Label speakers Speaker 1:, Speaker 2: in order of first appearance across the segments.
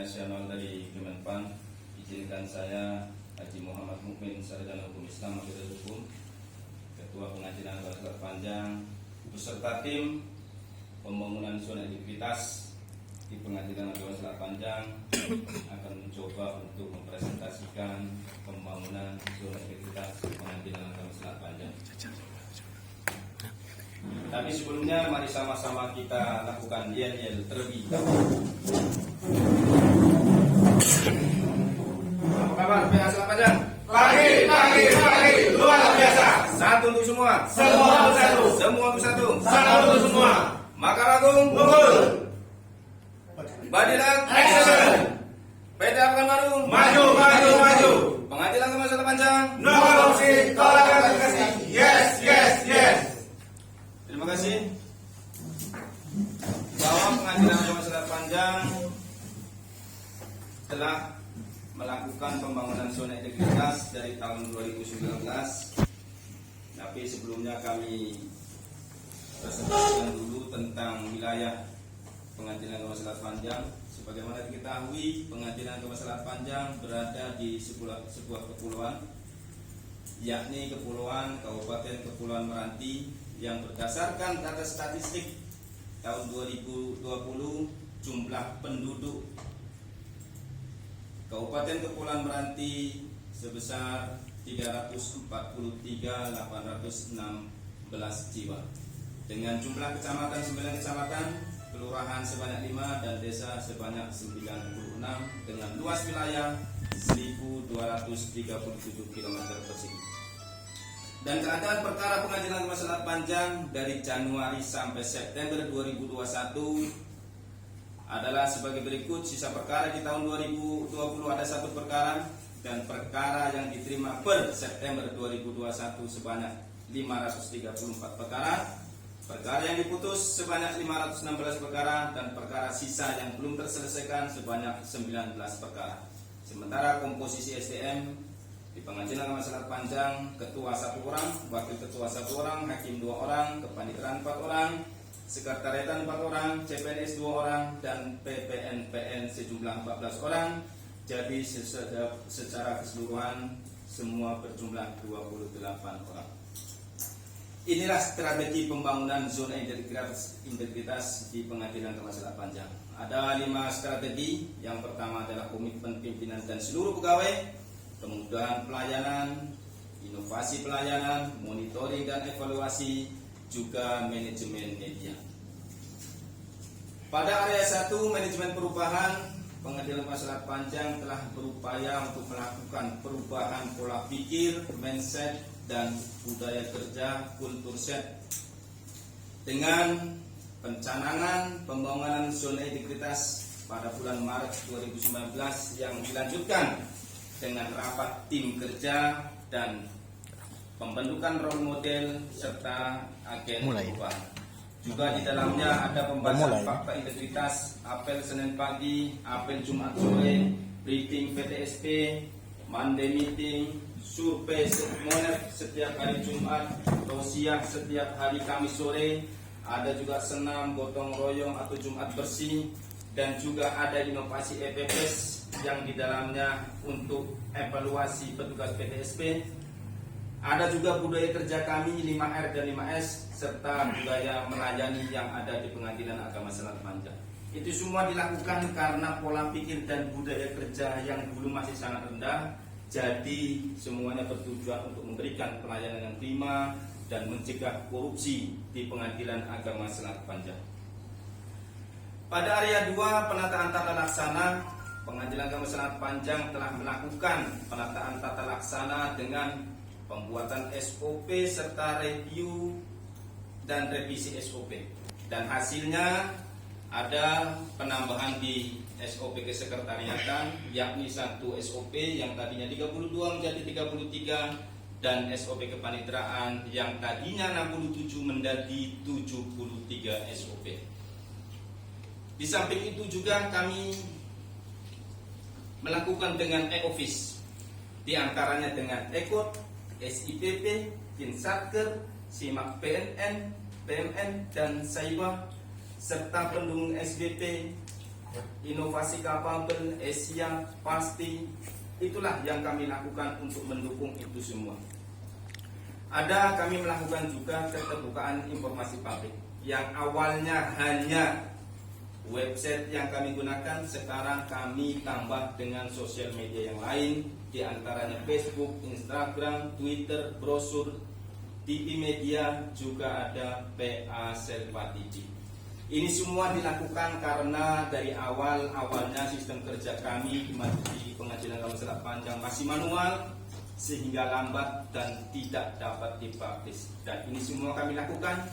Speaker 1: Nasional dari Kemenpan, izinkan saya Haji Muhammad Mukmin, Sarjana Hukum Islam, Fakultas Hukum, Ketua Pengadilan Agama Selat Panjang, beserta tim pembangunan zona integritas di Pengadilan Agama Selat Panjang akan mencoba untuk mempresentasikan pembangunan zona integritas di Pengadilan Agama Selat Panjang. Tapi sebelumnya mari sama-sama kita lakukan yel-yel terlebih dahulu. Apa kabar PH Selat Panjang?
Speaker 2: Pagi, luar biasa.
Speaker 1: Satu untuk semua.
Speaker 2: Semua untuk satu.
Speaker 1: Semua untuk satu.
Speaker 2: Satu untuk semua.
Speaker 1: Makar Agung
Speaker 2: Unggul.
Speaker 1: Badilat
Speaker 2: Excellent.
Speaker 1: PT Akan Baru
Speaker 2: Maju.
Speaker 1: Pengadilan Agama Selat Panjang.
Speaker 2: No korupsi, tolak gratifikasi. Yes.
Speaker 1: Terima kasih. Bahwa Pengadilan Agama Selat Panjang telah melakukan pembangunan zona integritas dari tahun 2019. Tapi sebelumnya kami presentasikan dulu tentang wilayah Pengadilan Agama Selat Panjang. Sebagaimana diketahui, Pengadilan Agama Selat Panjang berada di sebuah kepulauan, yakni Kepulauan Kabupaten Kepulauan Meranti, yang berdasarkan data statistik tahun 2020 jumlah penduduk Kabupaten Kepulauan Meranti sebesar 343.816 jiwa, dengan jumlah kecamatan 9 kecamatan, kelurahan sebanyak 5 dan desa sebanyak 96, dengan luas wilayah 1.237 km persegi. Dan keadaan perkara Pengadilan Agama Selat Panjang dari Januari sampai September 2021 adalah sebagai berikut. Sisa perkara di tahun 2020 ada 1 perkara, dan perkara yang diterima per September 2021 sebanyak 534 perkara, perkara yang diputus sebanyak 516 perkara, dan perkara sisa yang belum terselesaikan sebanyak 19 perkara. Sementara komposisi SDM di Pengadilan Agama Selat Panjang: ketua 1 orang, wakil ketua 1 orang, hakim 2 orang, kepaniteraan 4 orang, sekretariatan 4 orang, CPNS 2 orang, dan PPNPN sejumlah 14 orang. Jadi secara keseluruhan semua berjumlah 28 orang. Inilah strategi pembangunan zona integritas di Pengadilan Agama Selat Panjang. Ada 5 strategi. Yang pertama adalah komitmen pimpinan dan seluruh pegawai, kemudahan pelayanan, inovasi pelayanan, monitoring dan evaluasi, juga manajemen media. Pada area 1, manajemen perubahan, Pengadilan Agama Selat Panjang telah berupaya untuk melakukan perubahan pola pikir, mindset, dan budaya kerja kultur set dengan pencanangan pembangunan zona integritas pada bulan Maret 2019 yang dilanjutkan dengan rapat tim kerja dan pembentukan role model serta agen perubahan. Juga di dalamnya ada pembahasan fakta integritas, apel Senin pagi, apel Jumat sore, briefing PTSP, Monday meeting, survei monet setiap hari Jumat, tausiah setiap hari Kamis sore, ada juga senam gotong royong atau Jumat bersih, dan juga ada inovasi EPPS yang di dalamnya untuk evaluasi petugas PTSP. Ada juga budaya kerja kami 5R dan 5S serta budaya melayani yang ada di Pengadilan Agama Selat Panjang. Itu semua dilakukan karena pola pikir dan budaya kerja yang dulu masih sangat rendah. Jadi semuanya bertujuan untuk memberikan pelayanan yang prima dan mencegah korupsi di Pengadilan Agama Selat Panjang. Pada area 2, penataan tata laksana, Pengadilan Agama Selat Panjang telah melakukan penataan tata laksana dengan pembuatan SOP serta review dan revisi SOP. Dan hasilnya ada penambahan di SOP kesekretariatan, yakni 1 SOP yang tadinya 32 menjadi 33, dan SOP kepaniteraan yang tadinya 67 menjadi 73 SOP. Di samping itu juga kami melakukan dengan e-office, di antaranya dengan e-code, SIPP, Kinsatker, SIMAK PNN, PMN, dan SAIBA, serta pendukung SBP, inovasi kapabel, Asia, pasti itulah yang kami lakukan untuk mendukung itu semua. Ada kami melakukan juga keterbukaan informasi publik yang awalnya hanya website yang kami gunakan, sekarang kami tambah dengan sosial media yang lain, di antaranya Facebook, Instagram, Twitter, brosur, TV media, juga ada PA Selva TV. Ini semua dilakukan karena dari awalnya sistem kerja kami di Pengadilan Agama Selat Panjang masih manual, sehingga lambat dan tidak dapat dipublish. Dan ini semua kami lakukan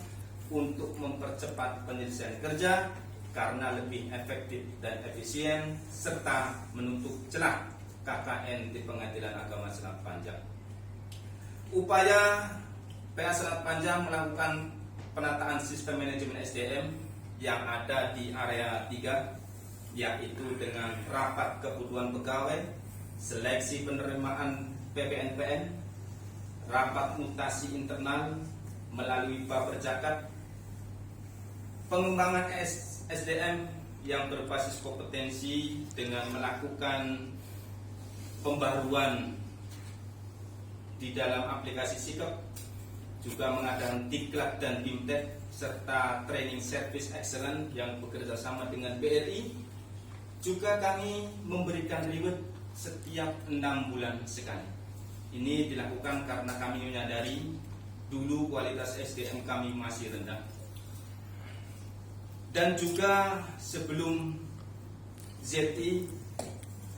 Speaker 1: untuk mempercepat penyelesaian kerja karena lebih efektif dan efisien, serta menutup celah KKN di Pengadilan Agama Selat Panjang. Upaya PA Selat Panjang melakukan penataan sistem manajemen SDM yang ada di area 3, yaitu dengan rapat kebutuhan pegawai, seleksi penerimaan PPNPN, rapat mutasi internal melalui Baperjakat, pengembangan SDM yang berbasis kompetensi dengan melakukan pembaruan di dalam aplikasi Sikap, juga mengadakan Diklat dan Bimtek, serta training service excellent yang bekerja sama dengan BRI. Juga kami memberikan reward setiap 6 bulan sekali. Ini dilakukan karena kami menyadari dulu kualitas SDM kami masih rendah. Dan juga sebelum ZI,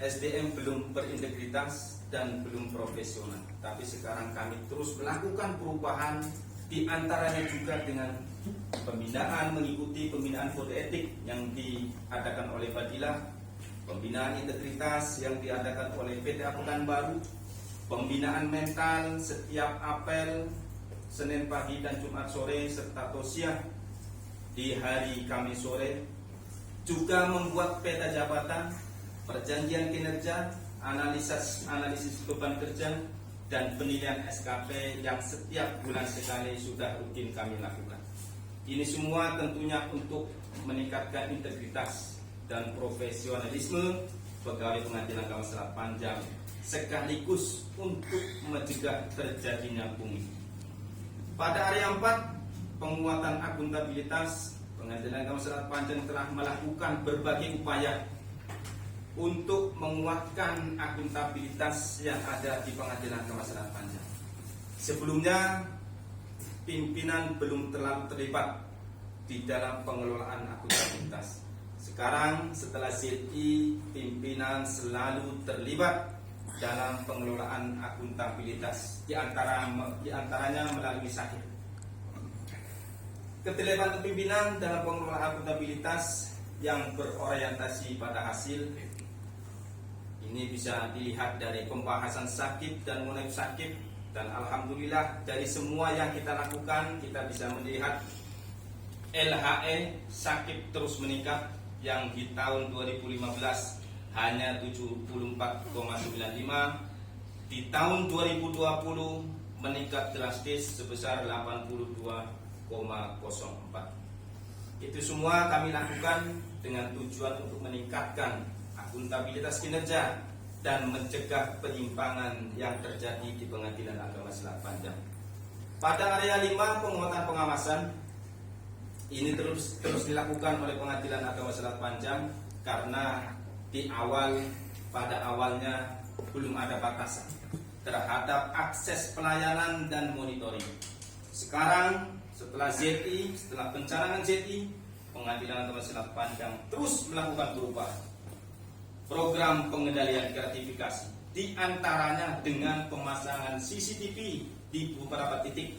Speaker 1: SDM belum berintegritas dan belum profesional. Tapi sekarang kami terus melakukan perubahan, di antaranya juga dengan pembinaan, mengikuti pembinaan kode etik yang diadakan oleh Fadilah, pembinaan integritas yang diadakan oleh PTA Pekanbaru, pembinaan mental setiap apel Senin pagi dan Jumat sore, serta tausiah di hari Kamis sore, juga membuat peta jabatan, perjanjian kinerja, analisis beban kerja, dan penilaian SKP yang setiap bulan sekali sudah rutin kami lakukan. Ini semua tentunya untuk meningkatkan integritas dan profesionalisme pegawai Pengadilan Agama Selat Panjang, sekaligus untuk mencegah terjadinya pungli. Pada area 4, penguatan akuntabilitas, Pengadilan Agama Selat Panjang telah melakukan berbagai upaya untuk menguatkan akuntabilitas yang ada di Pengadilan Agama Selat Panjang. Sebelumnya, pimpinan belum terlalu terlibat di dalam pengelolaan akuntabilitas. Sekarang setelah ZI, pimpinan selalu terlibat dalam pengelolaan akuntabilitas, di antaranya melalui SAHIR. Keterlibatan pimpinan dalam pengelolaan akuntabilitas yang berorientasi pada hasil ini bisa dilihat dari pembahasan sakit dan mulai sakit, dan alhamdulillah dari semua yang kita lakukan kita bisa melihat LHE sakit terus meningkat, yang di tahun 2015 hanya 74,95, di tahun 2020 meningkat drastis sebesar 82,04. Itu semua kami lakukan dengan tujuan untuk meningkatkan akuntabilitas kinerja dan mencegah penyimpangan yang terjadi di Pengadilan Agama Selat Panjang. Pada area 5, penguatan pengawasan ini terus dilakukan oleh Pengadilan Agama Selat Panjang karena pada awalnya belum ada batasan terhadap akses pelayanan dan monitoring. Sekarang setelah ZI, setelah pencanangan ZI, Pengadilan Agama Selat Panjang terus melakukan perubahan. Program pengendalian gratifikasi, di antaranya dengan pemasangan CCTV di beberapa titik,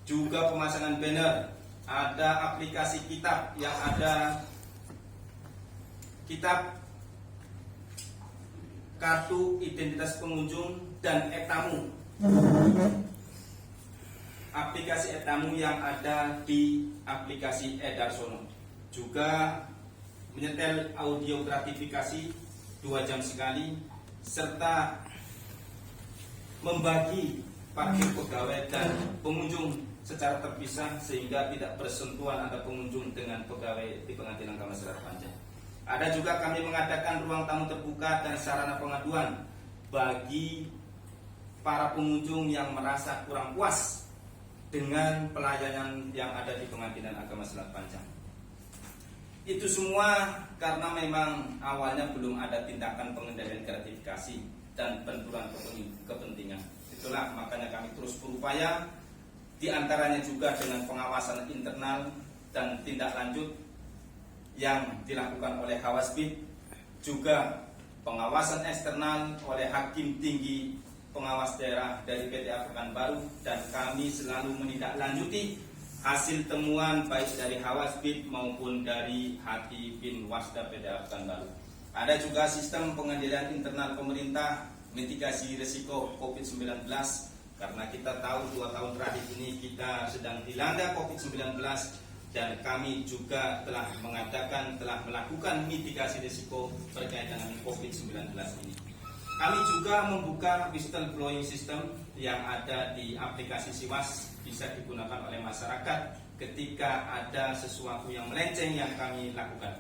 Speaker 1: juga pemasangan banner, ada aplikasi kitab yang ada kitab kartu identitas pengunjung dan e-tamu. Aplikasi e-tamu yang ada di aplikasi Edarsono, juga menyetel audio gratifikasi 2 jam sekali, serta membagi parkir pegawai dan pengunjung secara terpisah sehingga tidak bersentuhan ada pengunjung dengan pegawai di Pengadilan Agama Selat Panjang. Ada juga kami mengadakan ruang tamu terbuka dan sarana pengaduan bagi para pengunjung yang merasa kurang puas dengan pelayanan yang ada di Pengadilan Agama Selat Panjang. Itu semua karena memang awalnya belum ada tindakan pengendalian gratifikasi dan benturan kepentingan. Itulah makanya kami terus berupaya, diantaranya juga dengan pengawasan internal dan tindak lanjut yang dilakukan oleh Hawasbid, juga pengawasan eksternal oleh Hakim Tinggi Pengawas Daerah dari PTA Pekanbaru, dan kami selalu menindaklanjuti hasil temuan baik dari Hawasbid maupun dari Hati bin Wasda PTA Pekanbaru. Ada juga sistem pengendalian internal pemerintah mitigasi risiko COVID-19, karena kita tahu 2 tahun terakhir ini kita sedang dilanda COVID-19, dan kami juga telah melakukan mitigasi risiko berkaitan dengan COVID-19 ini. Kami juga membuka whistleblowing system yang ada di aplikasi Siwas, bisa digunakan oleh masyarakat ketika ada sesuatu yang melenceng yang kami lakukan.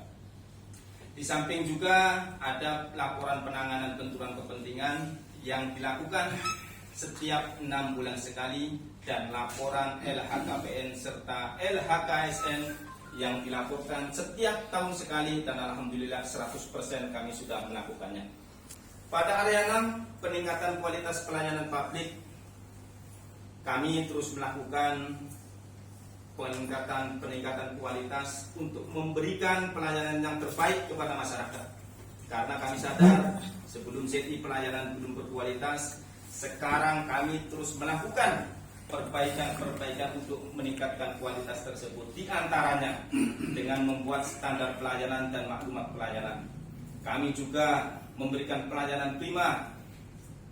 Speaker 1: Di samping juga ada laporan penanganan benturan kepentingan yang dilakukan setiap 6 bulan sekali, dan laporan LHKPN serta LHKSN yang dilaporkan setiap tahun sekali, dan alhamdulillah 100% kami sudah melakukannya. Pada area 6, peningkatan kualitas pelayanan publik, kami terus melakukan peningkatan kualitas untuk memberikan pelayanan yang terbaik kepada masyarakat. Karena kami sadar sebelum ZI pelayanan belum berkualitas, sekarang kami terus melakukan perbaikan untuk meningkatkan kualitas tersebut. Di antaranya dengan membuat standar pelayanan dan maklumat pelayanan. Kami juga memberikan pelayanan prima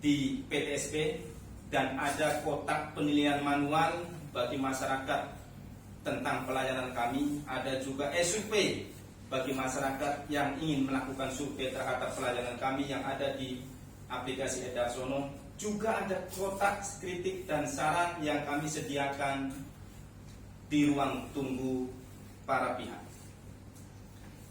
Speaker 1: di PTSP, dan ada kotak penilaian manual bagi masyarakat tentang pelayanan kami. Ada juga SUP bagi masyarakat yang ingin melakukan survei terhadap pelayanan kami yang ada di aplikasi Edarsono. Juga ada kotak kritik dan saran yang kami sediakan di ruang tunggu para pihak.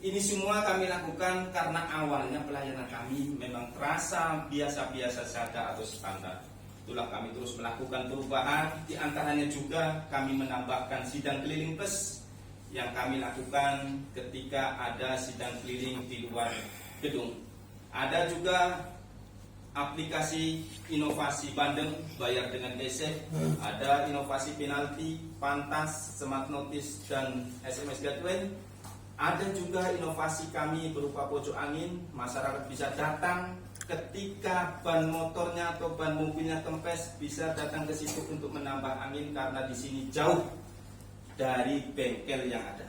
Speaker 1: Ini semua kami lakukan karena awalnya pelayanan kami memang terasa biasa-biasa saja atau standar. Itulah kami terus melakukan perubahan. Di antaranya juga kami menambahkan sidang keliling plus yang kami lakukan ketika ada sidang keliling di luar gedung. Ada juga aplikasi inovasi Bandeng bayar dengan DC, ada inovasi penalti, Pantas, Smart Notice, dan SMS Gateway. Ada juga inovasi kami berupa pojok angin, masyarakat bisa datang ketika ban motornya atau ban mobilnya kempes, bisa datang ke situ untuk menambah angin karena di sini jauh dari bengkel yang ada.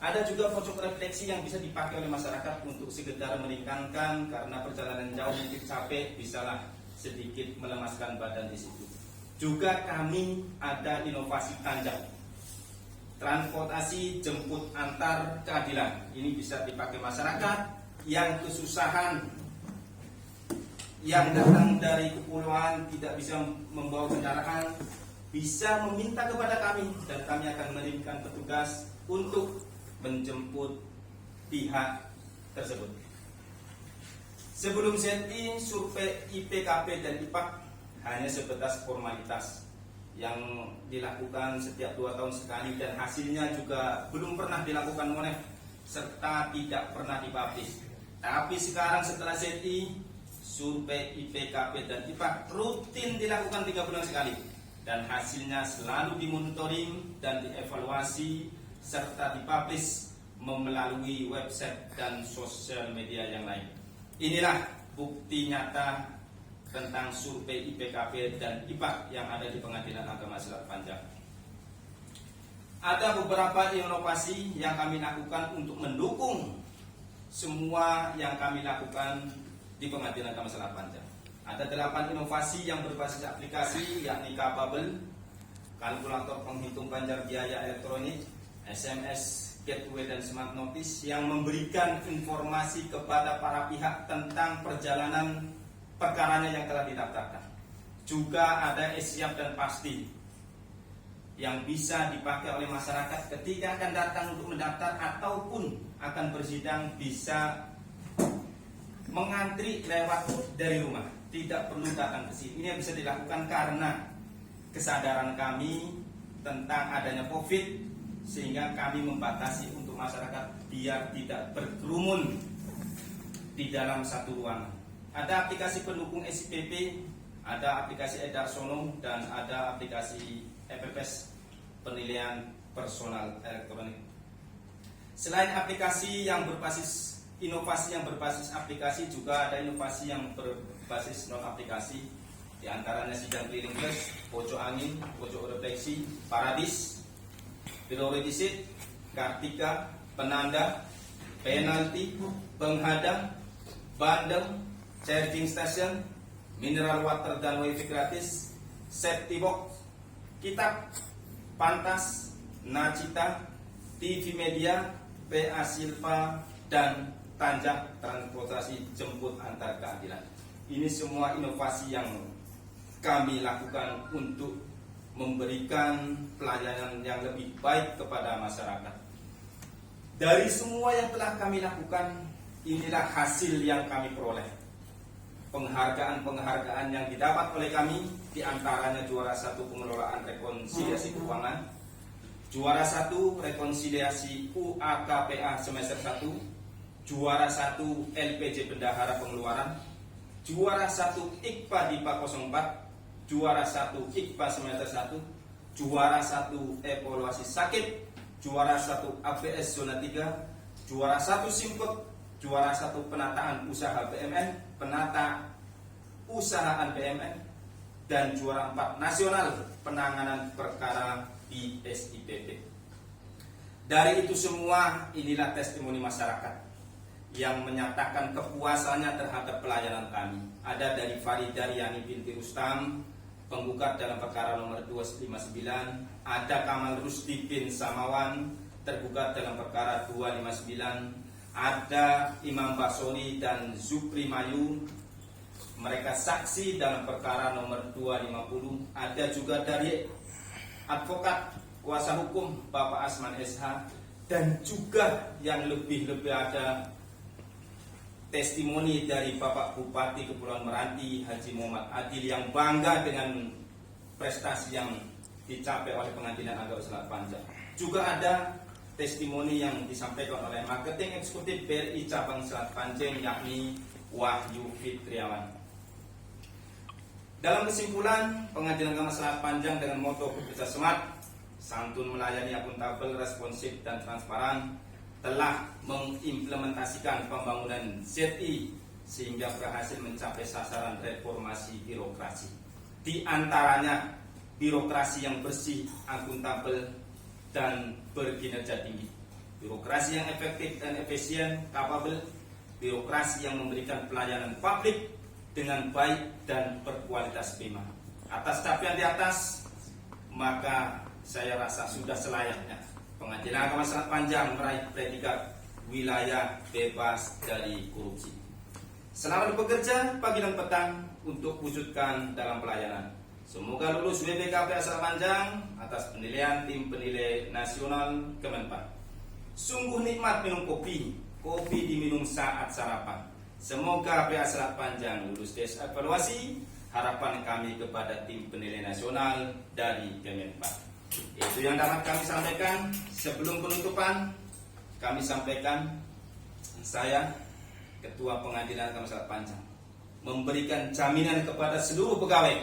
Speaker 1: Ada juga pojok refleksi yang bisa dipakai oleh masyarakat untuk sekedar meringankan karena perjalanan jauh mungkin capek, bisalah sedikit melemaskan badan di situ. Juga kami ada inovasi tanjak, transportasi jemput antar keadilan. Ini bisa dipakai masyarakat yang kesusahan, yang datang dari kepulauan tidak bisa membawa kendaraan, bisa meminta kepada kami, dan kami akan mengirimkan petugas untuk menjemput pihak tersebut. Sebelum ZI, survei IPKP dan IPAK hanya sebatas formalitas yang dilakukan setiap 2 tahun sekali, dan hasilnya juga belum pernah dilakukan monef serta tidak pernah dipublish. Tapi sekarang setelah ZI, survei IPKP dan IPAK rutin dilakukan 3 bulan sekali, dan hasilnya selalu dimonitoring dan dievaluasi serta dipublish melalui website dan sosial media yang lain. Inilah bukti nyata tentang survei IPKP dan IPAK yang ada di Pengadilan Agama Selat Panjang. Ada beberapa inovasi yang kami lakukan untuk mendukung semua yang kami lakukan di Pengadilan Agama Selat Panjang. Ada 8 inovasi yang berbasis aplikasi, yakni Capable, kalkulator penghitung banjar biaya elektronik, SMS Gateway, dan Smart Notice yang memberikan informasi kepada para pihak tentang perjalanan perkaranya yang telah didaftarkan. Juga ada siap dan pasti yang bisa dipakai oleh masyarakat ketika akan datang untuk mendaftar ataupun akan bersidang, bisa mengantri lewat dari rumah, tidak perlu datang ke sini. Ini yang bisa dilakukan karena kesadaran kami tentang adanya COVID, sehingga kami membatasi untuk masyarakat biar tidak berkerumun di dalam satu ruangan. Ada aplikasi pendukung SIPP, ada aplikasi Edarsono, dan ada aplikasi EPPS, penilaian personal elektronik. Selain aplikasi yang berbasis inovasi yang berbasis aplikasi, juga ada inovasi yang berbasis non aplikasi. Di antaranya Sidang Keliling Plus, Pojok Angin, Pojok Refleksi, Paradis, Priority Sheet, Kartika, Penanda, Penalti, Penghadang, Bandeng, Charging Station, Mineral Water dan WiFi gratis, Safety Box, Kitab, Pantas, Nacita, TV Media, PA Silva, dan Tanjak Transportasi Jemput Antar Keadilan. Ini semua inovasi yang kami lakukan untuk memberikan pelayanan yang lebih baik kepada masyarakat. Dari semua yang telah kami lakukan, inilah hasil yang kami peroleh. Penghargaan-penghargaan yang didapat oleh kami, diantaranya juara 1 pengelolaan rekonsiliasi keuangan, juara 1 rekonsiliasi UAKPA semester 1, juara 1 LPJ Bendahara Pengeluaran, juara 1 IKPA DIPA 04, juara 1 IKPA semester 1, juara 1 evaluasi sakit, juara 1 ABS zona 3, juara 1 Simpot, juara 1 penataan usaha BMN, penata usahaan BMN, dan juara 4 nasional penanganan perkara di SIPP. Dari itu semua, inilah testimoni masyarakat yang menyatakan kepuasannya terhadap pelayanan kami. Ada dari Farida Riani binti Rustam, penggugat dalam perkara nomor 259, ada Kamal Rusdi bin Samawan, tergugat dalam perkara 259, ada Imam Basoni dan Zupri Mayu, mereka saksi dalam perkara nomor 250. Ada juga dari advokat kuasa hukum Bapak Asman SH, dan juga yang lebih-lebih ada testimoni dari Bapak Bupati Kepulauan Meranti Haji Muhammad Adil yang bangga dengan prestasi yang dicapai oleh Pengadilan Agama Selat Panjang. Juga ada testimoni yang disampaikan oleh Marketing Eksekutif BRI Cabang Selat Panjang, yakni Wahyu Fitriawan. Dalam kesimpulan, Pengadilan Agama Selat Panjang dengan moto bekerja smart, santun, melayani, akuntabel, responsif, dan transparan, telah mengimplementasikan pembangunan ZI sehingga berhasil mencapai sasaran reformasi birokrasi. Di antaranya birokrasi yang bersih, akuntabel, dan berkinerja tinggi, birokrasi yang efektif dan efisien, kapabel, birokrasi yang memberikan pelayanan publik dengan baik dan berkualitas prima. Atas capaian di atas, maka saya rasa sudah selayaknya Pengadilan Agama Selat Panjang meraih predikat wilayah bebas dari korupsi. Selamat bekerja pagi dan petang untuk wujudkan dalam pelayanan. Semoga lulus WBKP Selat Panjang atas penilaian tim penilai nasional Kemenpan. Sungguh nikmat minum kopi, kopi diminum saat sarapan. Semoga PA Selat Panjang lulus tes evaluasi. Harapan kami kepada tim penilai nasional dari Kemenpan. Itu yang dapat kami sampaikan. Sebelum penutupan, kami sampaikan, saya Ketua Pengadilan Agama Selat Panjang memberikan jaminan kepada seluruh pegawai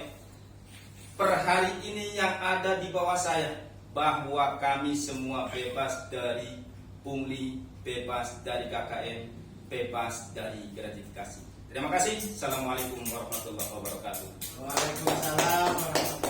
Speaker 1: per hari ini yang ada di bawah saya, bahwa kami semua bebas dari pungli, bebas dari KKN, bebas dari gratifikasi. Terima kasih. Assalamualaikum warahmatullahi wabarakatuh.
Speaker 2: Waalaikumsalam warahmatullahi wabarakatuh.